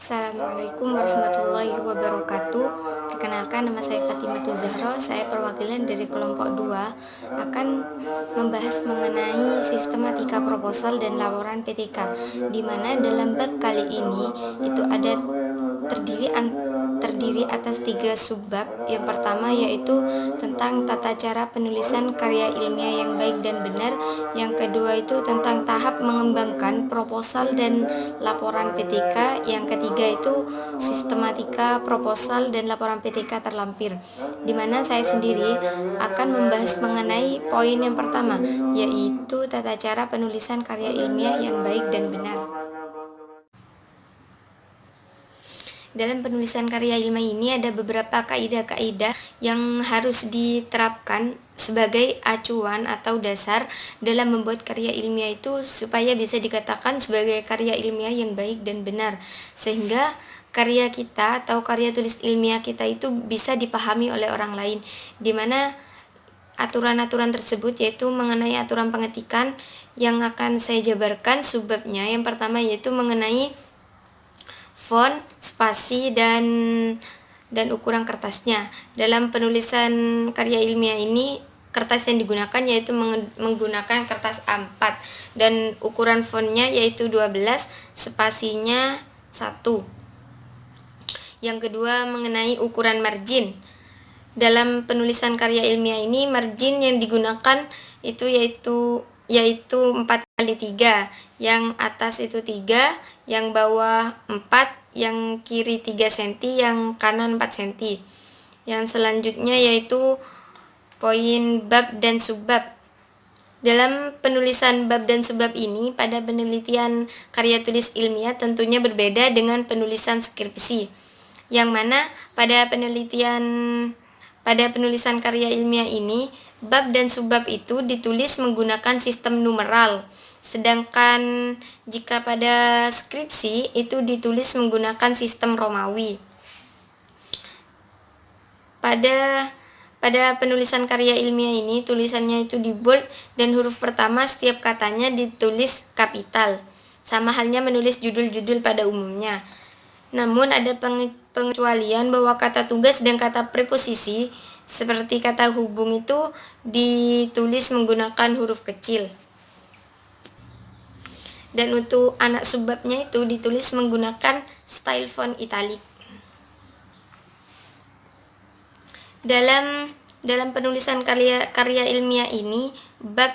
Assalamualaikum warahmatullahi wabarakatuh. Perkenalkan, nama saya Fatimah Zahra. Saya perwakilan dari kelompok 2 akan membahas mengenai sistematika proposal dan laporan PTK, di mana dalam bab kali ini itu ada terdiri atas 3 subbab. Yang pertama yaitu tentang tata cara penulisan karya ilmiah yang baik dan benar. Yang kedua itu tentang tahap mengembangkan proposal dan laporan PTK. Yang ketiga itu sistematika proposal dan laporan PTK terlampir, di mana saya sendiri akan membahas mengenai poin yang pertama, yaitu tata cara penulisan karya ilmiah yang baik dan benar. Dalam penulisan karya ilmiah ini ada beberapa kaidah-kaidah yang harus diterapkan sebagai acuan atau dasar dalam membuat karya ilmiah itu supaya bisa dikatakan sebagai karya ilmiah yang baik dan benar, sehingga karya kita atau karya tulis ilmiah kita itu bisa dipahami oleh orang lain, di mana aturan-aturan tersebut yaitu mengenai aturan pengetikan yang akan saya jabarkan subbabnya. Yang pertama yaitu mengenai font, spasi, dan ukuran kertasnya. Dalam penulisan karya ilmiah ini, kertas yang digunakan yaitu menggunakan kertas A4 dan ukuran fontnya yaitu 12, spasinya 1. Yang kedua mengenai ukuran margin. Dalam penulisan karya ilmiah ini, margin yang digunakan itu yaitu 4x3, yang atas itu 3, yang bawah 4, yang kiri 3 cm, yang kanan 4 cm. Yang selanjutnya yaitu poin bab dan subbab. Dalam penulisan bab dan subbab ini, pada penelitian karya tulis ilmiah tentunya berbeda dengan penulisan skripsi, yang mana pada penulisan karya ilmiah ini, bab dan subbab itu ditulis menggunakan sistem numeral, sedangkan jika pada skripsi itu ditulis menggunakan sistem Romawi. Pada penulisan karya ilmiah ini, tulisannya itu di bold dan huruf pertama setiap katanya ditulis kapital, sama halnya menulis judul-judul pada umumnya. Namun ada pengecualian bahwa kata tugas dan kata preposisi seperti kata hubung itu ditulis menggunakan huruf kecil. Dan untuk anak subbabnya itu ditulis menggunakan style font italic. Dalam penulisan karya ilmiah ini, bab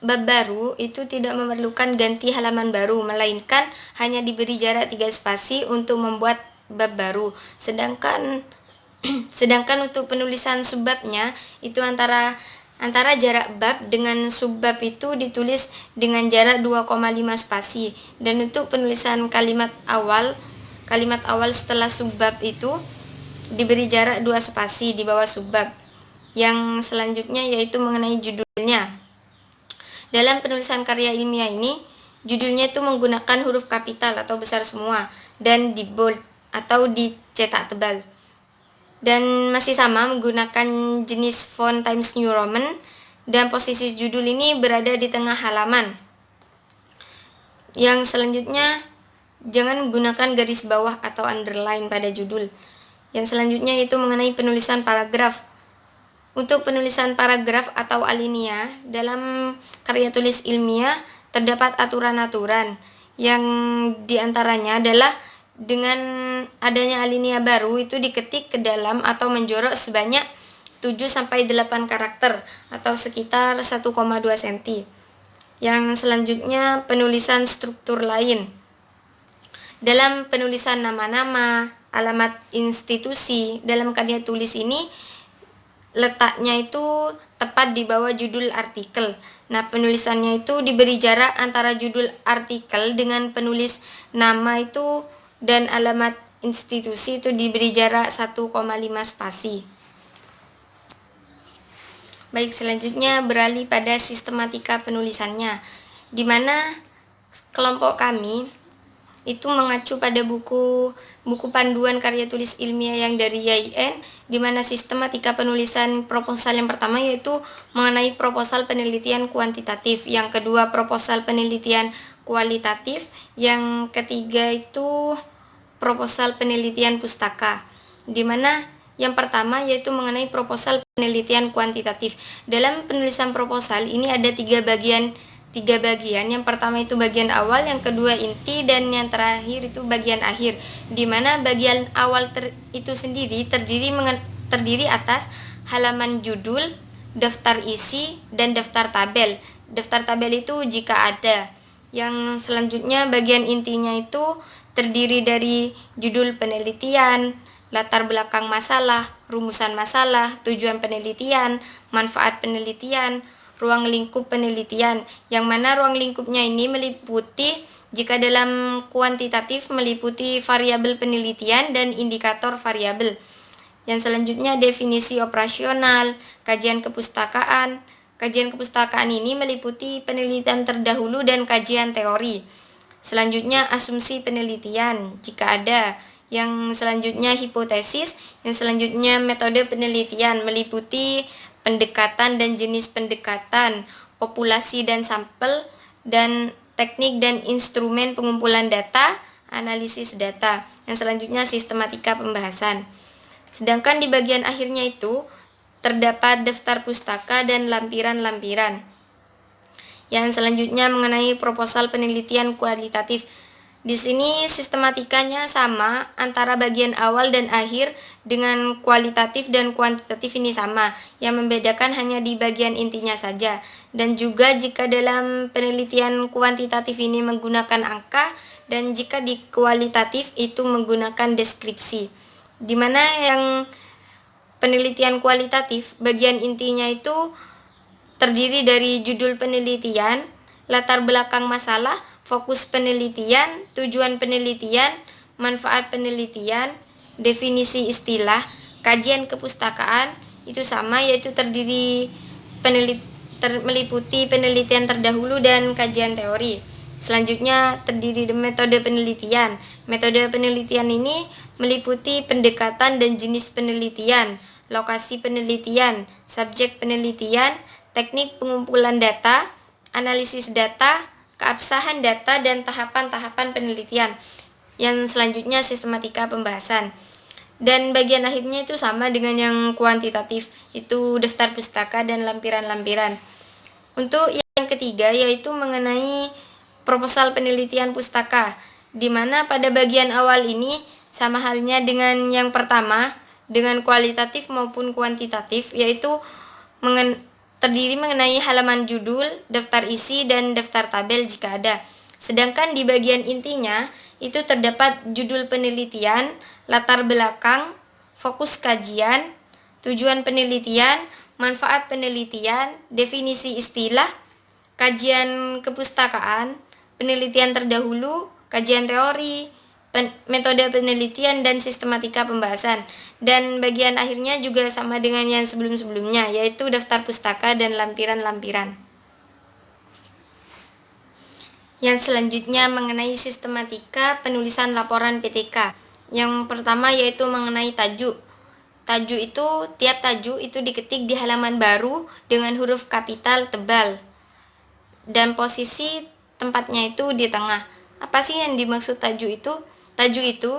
baru itu tidak memerlukan ganti halaman baru, melainkan hanya diberi jarak 3 spasi untuk membuat bab baru. Sedangkan untuk penulisan subbabnya itu antara jarak bab dengan subbab itu ditulis dengan jarak 2,5 spasi. Dan untuk penulisan kalimat awal setelah subbab itu diberi jarak 2 spasi di bawah subbab. Yang selanjutnya yaitu mengenai judulnya. Dalam penulisan karya ilmiah ini, judulnya itu menggunakan huruf kapital atau besar semua dan di bold atau dicetak tebal. Dan masih sama menggunakan jenis font Times New Roman, dan posisi judul ini berada di tengah halaman. Yang selanjutnya, jangan menggunakan garis bawah atau underline pada judul. Yang selanjutnya itu mengenai penulisan paragraf. Untuk penulisan paragraf atau alinea dalam karya tulis ilmiah terdapat aturan-aturan, yang diantaranya adalah dengan adanya alinea baru itu diketik ke dalam atau menjorok sebanyak 7-8 karakter atau sekitar 1,2 cm. Yang selanjutnya penulisan struktur lain. Dalam penulisan nama-nama, alamat institusi dalam karya tulis ini letaknya itu tepat di bawah judul artikel. Nah, penulisannya itu diberi jarak antara judul artikel dengan penulis nama itu dan alamat institusi itu diberi jarak 1,5 spasi. Baik, selanjutnya beralih pada sistematika penulisannya, di mana kelompok kami itu mengacu pada buku panduan karya tulis ilmiah yang dari YIN, di mana sistematika penulisan proposal yang pertama yaitu mengenai proposal penelitian kuantitatif, yang kedua proposal penelitian kualitatif, yang ketiga itu proposal penelitian pustaka, di mana yang pertama yaitu mengenai proposal penelitian kuantitatif. Dalam penulisan proposal ini ada tiga bagian. Yang pertama itu bagian awal, yang kedua inti, dan yang terakhir itu bagian akhir. Di mana bagian awal itu sendiri terdiri atas halaman judul, daftar isi, dan daftar tabel. Daftar tabel itu jika ada. Yang selanjutnya bagian intinya itu terdiri dari judul penelitian, latar belakang masalah, rumusan masalah, tujuan penelitian, manfaat penelitian, ruang lingkup penelitian, yang mana ruang lingkupnya ini meliputi, jika dalam kuantitatif meliputi variabel penelitian dan indikator variabel. Yang selanjutnya definisi operasional, kajian kepustakaan. Kajian kepustakaan ini meliputi penelitian terdahulu dan kajian teori. Selanjutnya asumsi penelitian jika ada. Yang selanjutnya hipotesis, yang selanjutnya metode penelitian meliputi pendekatan dan jenis pendekatan, populasi dan sampel, dan teknik dan instrumen pengumpulan data, analisis data. Yang selanjutnya sistematika pembahasan. Sedangkan di bagian akhirnya itu terdapat daftar pustaka dan lampiran-lampiran. Yang selanjutnya mengenai proposal penelitian kualitatif. Di sini sistematikanya sama antara bagian awal dan akhir, dengan kualitatif dan kuantitatif ini sama. Yang membedakan hanya di bagian intinya saja. Dan juga jika dalam penelitian kuantitatif ini menggunakan angka, dan jika di kualitatif itu menggunakan deskripsi. Di mana yang penelitian kualitatif bagian intinya itu terdiri dari judul penelitian, latar belakang masalah, fokus penelitian, tujuan penelitian, manfaat penelitian, definisi istilah, kajian kepustakaan, itu sama, yaitu terdiri meliputi penelitian terdahulu dan kajian teori. Selanjutnya terdiri dari metode penelitian. Metode penelitian ini meliputi pendekatan dan jenis penelitian, lokasi penelitian, subjek penelitian, teknik pengumpulan data, analisis data, keabsahan data, dan tahapan-tahapan penelitian. Yang selanjutnya sistematika pembahasan. Dan bagian akhirnya itu sama dengan yang kuantitatif, itu daftar pustaka dan lampiran-lampiran. Untuk yang ketiga yaitu mengenai proposal penelitian pustaka, di mana pada bagian awal ini sama halnya dengan yang pertama, dengan kualitatif maupun kuantitatif, yaitu terdiri mengenai halaman judul, daftar isi, dan daftar tabel jika ada. Sedangkan di bagian intinya itu terdapat judul penelitian, latar belakang, fokus kajian, tujuan penelitian, manfaat penelitian, definisi istilah, kajian kepustakaan, penelitian terdahulu, kajian teori, metode penelitian, dan sistematika pembahasan. Dan bagian akhirnya juga sama dengan yang sebelum-sebelumnya, yaitu daftar pustaka dan lampiran-lampiran. Yang selanjutnya mengenai sistematika penulisan laporan PTK. Yang pertama yaitu mengenai tajuk. Tajuk itu, tiap tajuk itu diketik di halaman baru dengan huruf kapital tebal, dan posisi tempatnya itu di tengah. Apa sih yang dimaksud tajuk itu? Tajuk itu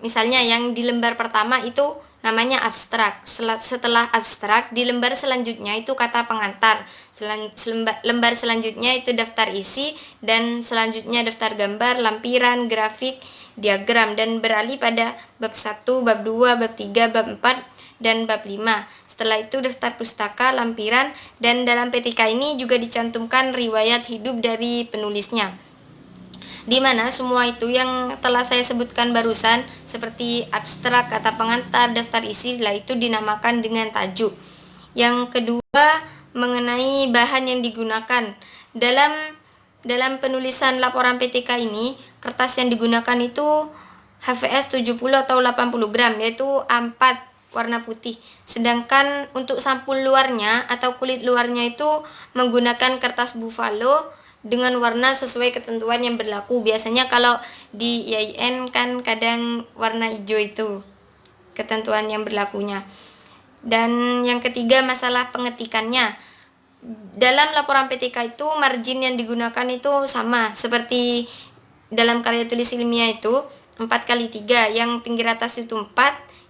misalnya yang di lembar pertama itu namanya abstrak. Setelah abstrak, di lembar selanjutnya itu kata pengantar. Lembar selanjutnya itu daftar isi, dan selanjutnya daftar gambar, lampiran, grafik, diagram, dan beralih pada bab 1, bab 2, bab 3, bab 4, dan bab 5. Setelah itu daftar pustaka, lampiran, dan dalam PTK ini juga dicantumkan riwayat hidup dari penulisnya. Di mana semua itu yang telah saya sebutkan barusan seperti abstrak, kata pengantar, daftar isi, lah itu dinamakan dengan tajuk. Yang kedua mengenai bahan yang digunakan. Dalam penulisan laporan PTK ini, kertas yang digunakan itu HVS 70 atau 80 gram, yaitu A4 warna putih. Sedangkan untuk sampul luarnya atau kulit luarnya itu menggunakan kertas buffalo dengan warna sesuai ketentuan yang berlaku. Biasanya kalau di IAIN kan kadang warna hijau itu ketentuan yang berlakunya. Dan yang ketiga masalah pengetikannya. Dalam laporan PTK itu margin yang digunakan itu sama seperti dalam karya tulis ilmiah itu, 4 kali 3, yang pinggir atas itu 4,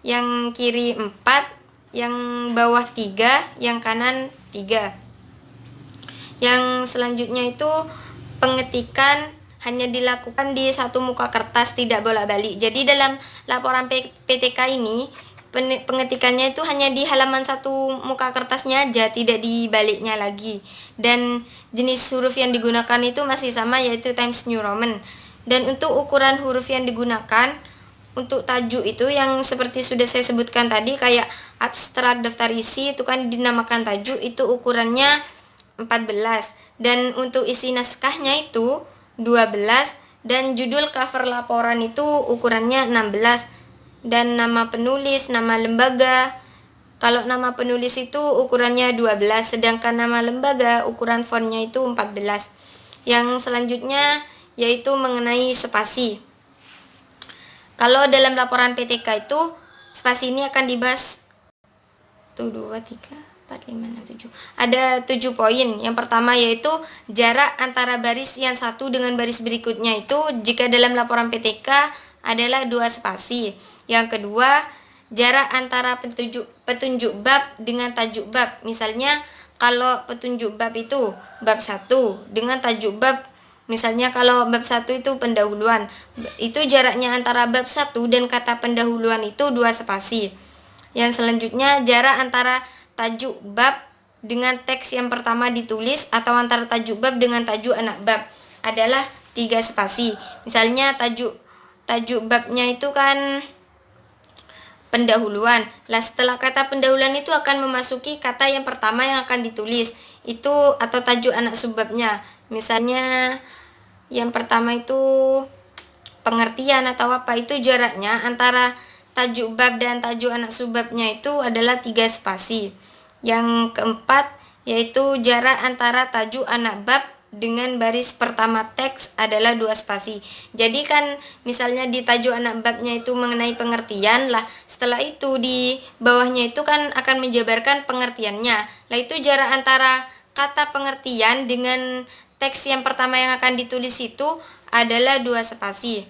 yang kiri 4, yang bawah 3, yang kanan 3. Yang selanjutnya itu pengetikan hanya dilakukan di satu muka kertas, tidak bolak-balik. Jadi dalam laporan PTK ini pengetikannya itu hanya di halaman satu muka kertasnya aja, tidak dibaliknya lagi. Dan jenis huruf yang digunakan itu masih sama, yaitu Times New Roman. Dan untuk ukuran huruf yang digunakan untuk tajuk itu yang seperti sudah saya sebutkan tadi, kayak abstrak daftar isi itu kan dinamakan tajuk, itu ukurannya 14. Dan untuk isi naskahnya itu 12. Dan judul cover laporan itu ukurannya 16. Dan nama penulis, nama lembaga, kalau nama penulis itu ukurannya 12, sedangkan nama lembaga ukuran fontnya itu 14. Yang selanjutnya yaitu mengenai spasi. Kalau dalam laporan PTK itu spasi ini akan dibahas 1, 2, 3, 4, 5, 6, 7. Ada 7 poin. Yang pertama yaitu jarak antara baris yang satu dengan baris berikutnya itu jika dalam laporan PTK adalah 2 spasi. Yang kedua, jarak antara petunjuk bab dengan tajuk bab. Misalnya kalau petunjuk bab itu bab 1 dengan tajuk bab, misalnya kalau bab 1 itu pendahuluan, itu jaraknya antara bab 1 dan kata pendahuluan itu 2 spasi. Yang selanjutnya jarak antara tajuk bab dengan teks yang pertama ditulis atau antara tajuk bab dengan tajuk anak bab adalah 3 spasi. Misalnya tajuk babnya itu kan pendahuluan. Lah setelah kata pendahuluan itu akan memasuki kata yang pertama yang akan ditulis. Itu atau tajuk anak subbabnya. Misalnya yang pertama itu pengertian atau apa, itu jaraknya antara tajuk bab dan tajuk anak subbabnya itu adalah 3 spasi. Yang keempat yaitu jarak antara tajuk anak bab dengan baris pertama teks adalah 2 spasi. Jadi kan misalnya di tajuk anak babnya itu mengenai pengertian, lah setelah itu di bawahnya itu kan akan menjabarkan pengertiannya. Lah itu jarak antara kata pengertian dengan teks yang pertama yang akan ditulis itu adalah 2 spasi.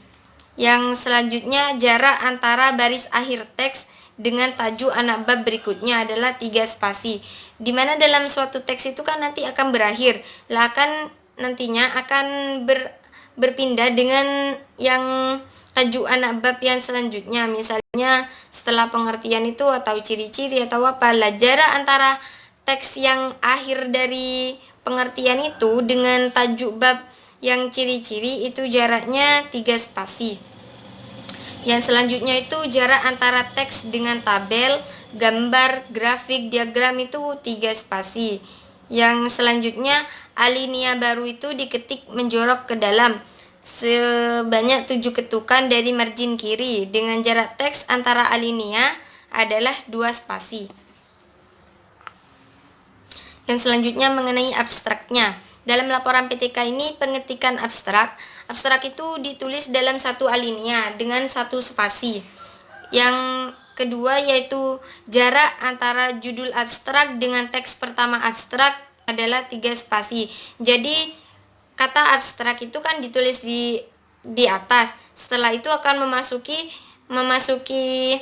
Yang selanjutnya jarak antara baris akhir teks dengan tajuk anak bab berikutnya adalah 3 spasi. Dimana dalam suatu teks itu kan nanti akan berakhir, lah akan nantinya akan berpindah dengan yang tajuk anak bab yang selanjutnya. Misalnya setelah pengertian itu atau ciri-ciri atau apa, lah jarak antara teks yang akhir dari pengertian itu dengan tajuk bab yang ciri-ciri itu jaraknya 3 spasi. Yang selanjutnya itu jarak antara teks dengan tabel, gambar, grafik, diagram itu 3 spasi. Yang selanjutnya alinea baru itu diketik menjorok ke dalam sebanyak 7 ketukan dari margin kiri dengan jarak teks antara alinea adalah 2 spasi. Yang selanjutnya mengenai abstraknya. Dalam laporan PTK ini pengetikan abstrak itu ditulis dalam satu alinea dengan 1 spasi. Yang kedua yaitu jarak antara judul abstrak dengan teks pertama abstrak adalah 3 spasi. Jadi kata abstrak itu kan ditulis di atas. Setelah itu akan memasuki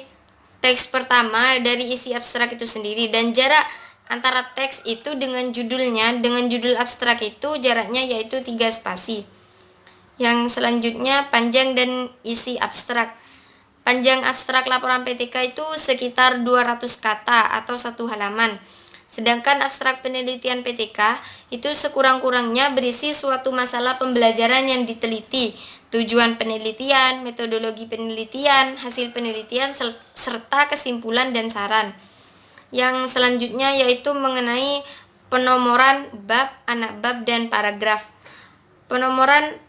teks pertama dari isi abstrak itu sendiri, dan jarak antara teks itu dengan judulnya, dengan judul abstrak itu jaraknya yaitu 3 spasi. Yang selanjutnya panjang dan isi abstrak. Panjang abstrak laporan PTK itu sekitar 200 kata atau 1 halaman. Sedangkan abstrak penelitian PTK itu sekurang-kurangnya berisi suatu masalah pembelajaran yang diteliti, tujuan penelitian, metodologi penelitian, hasil penelitian, serta kesimpulan dan saran. Yang selanjutnya yaitu mengenai penomoran bab, anak bab, dan paragraf. Penomoran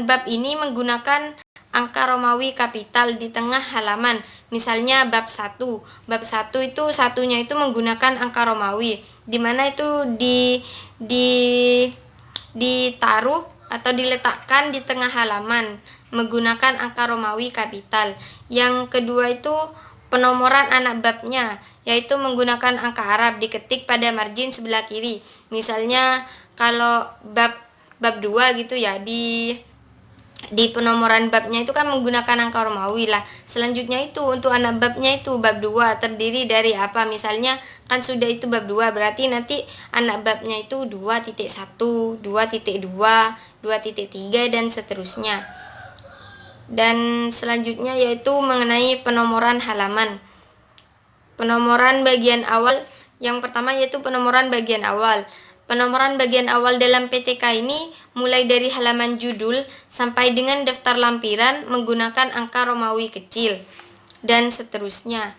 bab ini menggunakan angka Romawi kapital di tengah halaman. Misalnya bab 1. Bab 1 itu satunya itu menggunakan angka Romawi, di mana itu ditaruh atau diletakkan di tengah halaman menggunakan angka Romawi kapital. Yang kedua itu penomoran anak babnya, yaitu menggunakan angka Arab diketik pada margin sebelah kiri. Misalnya kalau bab 2 gitu ya, di penomoran babnya itu kan menggunakan angka Romawi lah. Selanjutnya itu untuk anak babnya itu bab 2 terdiri dari apa? Misalnya kan sudah itu bab 2, berarti nanti anak babnya itu 2.1, 2.2, 2.3 dan seterusnya. Dan selanjutnya yaitu mengenai penomoran halaman. Penomoran bagian awal yang pertama yaitu penomoran bagian awal. Penomoran bagian awal dalam PTK ini mulai dari halaman judul sampai dengan daftar lampiran menggunakan angka Romawi kecil dan seterusnya.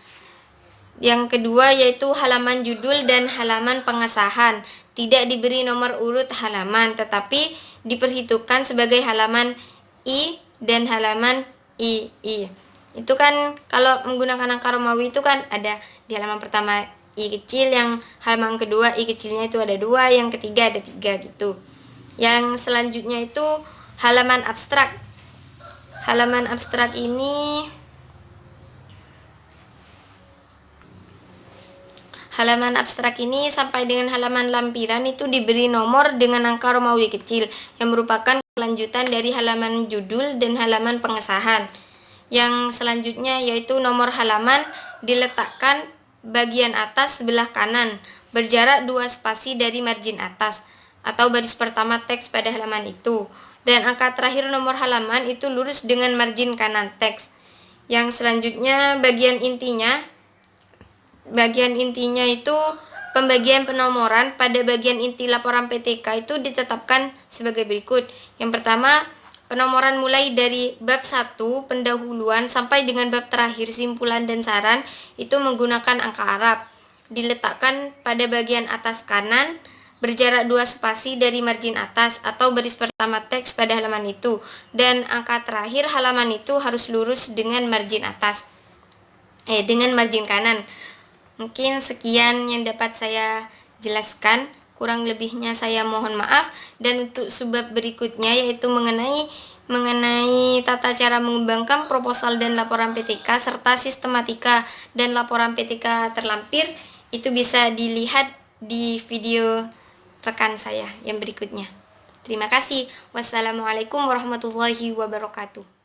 Yang kedua yaitu halaman judul dan halaman pengesahan. Tidak diberi nomor urut halaman tetapi diperhitungkan sebagai halaman I dan halaman II. Itu kan kalau menggunakan angka Romawi itu kan ada di halaman pertama I kecil, yang halaman kedua I kecilnya itu ada 2, yang ketiga ada 3 gitu. Yang selanjutnya itu halaman abstrak. Halaman abstrak ini sampai dengan halaman lampiran itu diberi nomor dengan angka Romawi kecil yang merupakan kelanjutan dari halaman judul dan halaman pengesahan. Yang selanjutnya yaitu nomor halaman diletakkan bagian atas sebelah kanan, berjarak 2 spasi dari margin atas atau baris pertama teks pada halaman itu. Dan angka terakhir nomor halaman itu lurus dengan margin kanan teks. Yang selanjutnya bagian intinya itu pembagian penomoran pada bagian inti laporan PTK itu ditetapkan sebagai berikut. Yang pertama, penomoran mulai dari bab 1 pendahuluan sampai dengan bab terakhir simpulan dan saran itu menggunakan angka Arab. Diletakkan pada bagian atas kanan, berjarak 2 spasi dari margin atas atau baris pertama teks pada halaman itu. Dan angka terakhir halaman itu harus lurus dengan margin dengan margin kanan. Mungkin sekian yang dapat saya jelaskan. Kurang lebihnya saya mohon maaf. Dan untuk subbab berikutnya yaitu mengenai tata cara mengembangkan proposal dan laporan PTK serta sistematika dan laporan PTK terlampir, itu bisa dilihat di video rekan saya yang berikutnya. Terima kasih. Wassalamualaikum warahmatullahi wabarakatuh.